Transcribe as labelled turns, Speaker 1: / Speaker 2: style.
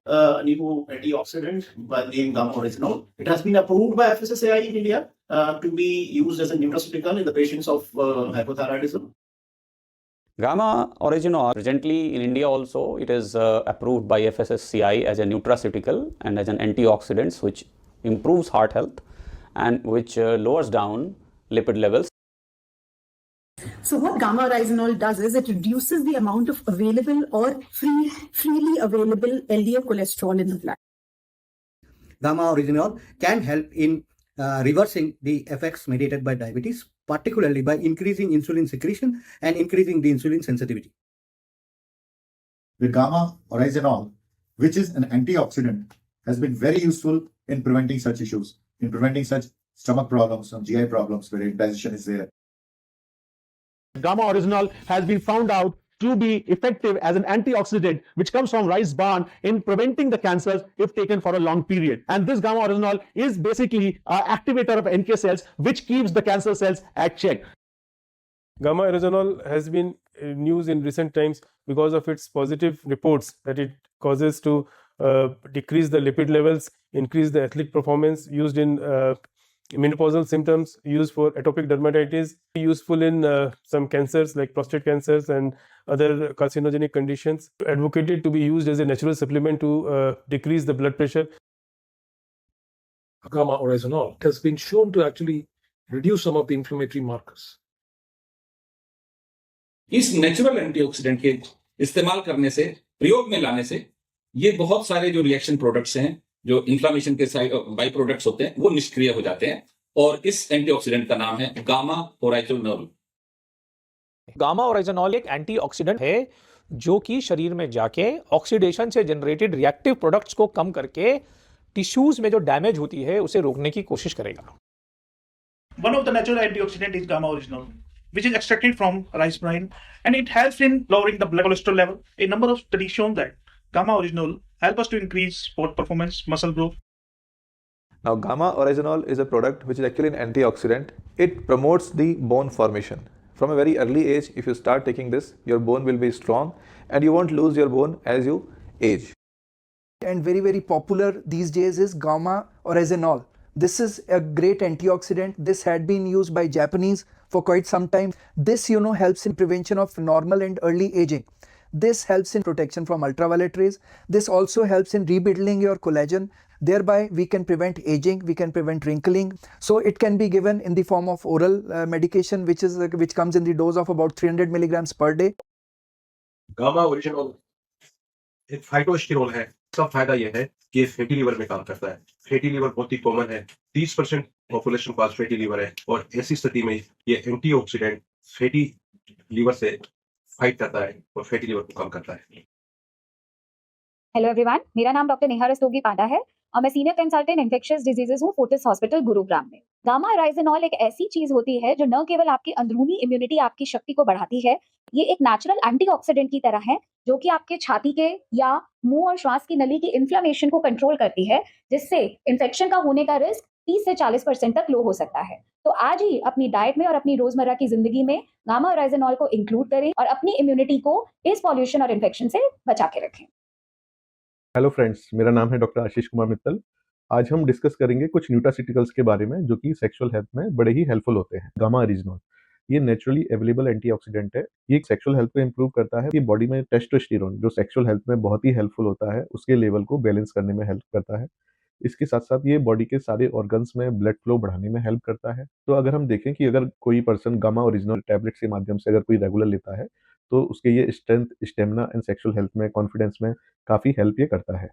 Speaker 1: a new antioxidant by the name gamma oryzanol. It has been approved by FSSAI in India to be used as a nutraceutical in the patients of hypothyroidism.
Speaker 2: Gamma oryzanol, presently in India also, it is approved by FSSCI as a nutraceutical and as an antioxidant which improves heart health and which lowers down lipid levels.
Speaker 3: So what gamma oryzanol does is it reduces the amount of available or freely available LDL cholesterol in the blood.
Speaker 4: Gamma oryzanol can help in reversing the effects mediated by diabetes, particularly by increasing insulin secretion and increasing the insulin sensitivity.
Speaker 5: The gamma oryzanol, which is an antioxidant, has been very useful in preventing such issues, in preventing such stomach problems and GI problems where indigestion is there.
Speaker 6: Gamma oryzanol has been found out to be effective as an antioxidant which comes from rice bran in preventing the cancers if taken for a long period. And this gamma oryzanol is basically an activator of NK cells which keeps the cancer cells at check.
Speaker 7: Gamma oryzanol has been in news in recent times because of its positive reports that it causes to decrease the lipid levels, increase the athletic performance, used in menopausal symptoms, used for atopic dermatitis, useful in some cancers like prostate cancers and other carcinogenic conditions, advocated to be used as a natural supplement to decrease the blood pressure.
Speaker 8: Gamma oryzanol has been shown to actually reduce some of the inflammatory markers.
Speaker 9: इस natural antioxidant के इस्तेमाल करने से, प्रयोग में लाने से, ये बहुत सारे जो रिएक्शन प्रोडक्ट्स हैं, जो इन्फ्लामेशन के बाई प्रोडक्ट्स होते हैं, वो निष्क्रिय हो जाते हैं और इस एंटीऑक्सीडेंट का नाम है गामा ओराइजोनोल।
Speaker 10: गामा ओराइजोनोल एक एंटीऑक्सीडेंट है जो कि शरीर में जाके ऑक्सीडेशन से जनरेटेड रिएक्टिव प्रोडक्ट्स को कम करके टिश्यूज में जो डैमेज होती है उसे रोकने की कोशिश करेगा।
Speaker 11: One of the natural antioxidant is gamma oryzanol, which is extracted from rice bran, and it helps in lowering the blood cholesterol level. A number of studies shown that gamma oryzanol help us to increase sport performance, muscle growth.
Speaker 12: Now, gamma oryzanol is a product which is actually an antioxidant. It promotes the bone formation. From a very early age, if you start taking this, your bone will be strong and you won't lose your bone as you age.
Speaker 13: And very, very popular these days is gamma oryzanol. This is a great antioxidant. This had been used by Japanese for quite some time. This, helps in prevention of normal and early aging. This helps in protection from ultraviolet rays. This also helps in rebuilding your collagen. Thereby, we can prevent aging, we can prevent wrinkling. So it can be given in the form of oral medication, which comes in the dose of about 300 milligrams per day.
Speaker 8: Gamma oryzanol एक phytosterol है। इसका फायदा यह है कि ये fatty liver में काम करता है। फैटी लीवर बहुत ही कॉमन है, 30% पॉपुलेशन के पास फैटी लीवर है और ऐसी स्थिति में ये एंटीऑक्सीडेंट फैटी लीवर से फाइट करता है और फैटी लीवर को कम करता है।
Speaker 14: हेलो एवरीवन, मेरा नाम डॉक्टर नेहा रस्तोगी पांडा है और मैं सीनियर कंसल्टेंट इन्फेक्शियस डिजीजेस हूँ फोर्टिस हॉस्पिटल गुरुग्राम में। गामा ओराइजोनॉल एक ऐसी चीज होती है जो न केवल आपकी अंदरूनी इम्यूनिटी, आपकी शक्ति को बढ़ाती है, ये एक नेचुरल एंटीऑक्सीडेंट की तरह है जो कि आपके छाती के या मुंह और श्वास की नली की इन्फ्लेमेशन को कंट्रोल करती है, जिससे इन्फेक्शन का होने का रिस्क 30 से 40% तक लो हो सकता है। तो आज ही अपनी डाइट में और अपनी रोजमर्रा की जिंदगी में गामा ओराइजोनॉल को इंक्लूड करें और अपनी इम्यूनिटी को इस पॉल्यूशन और इन्फेक्शन से बचा के रखें।
Speaker 12: हेलो फ्रेंड्स, मेरा नाम है डॉक्टर आशीष कुमार मित्तल। आज हम डिस्कस करेंगे कुछ न्यूट्रास्यूटिकल्स के बारे में जो कि सेक्सुअल हेल्थ में बड़े ही हेल्पफुल होते हैं। गामा ओरिजिनल ये नेचुरली अवेलेबल एंटीऑक्सीडेंट है। ये सेक्सुअल हेल्थ को इंप्रूव करता है। ये बॉडी में टेस्टोस्टेरोन जो सेक्सुअल हेल्थ में बहुत ही हेल्पफुल होता है, उसके लेवल को बैलेंस करने में हेल्प करता है। इसके साथ साथ ये बॉडी के सारे ऑर्गन्स में ब्लड फ्लो बढ़ाने में हेल्प करता है। तो अगर हम देखें कि अगर कोई पर्सन गामा ओरिजिनल टैबलेट्स के माध्यम से अगर कोई रेगुलर लेता है तो उसके ये strength, stamina and sexual health में, कॉन्फिडेंस में काफ़ी हेल्प ये करता है।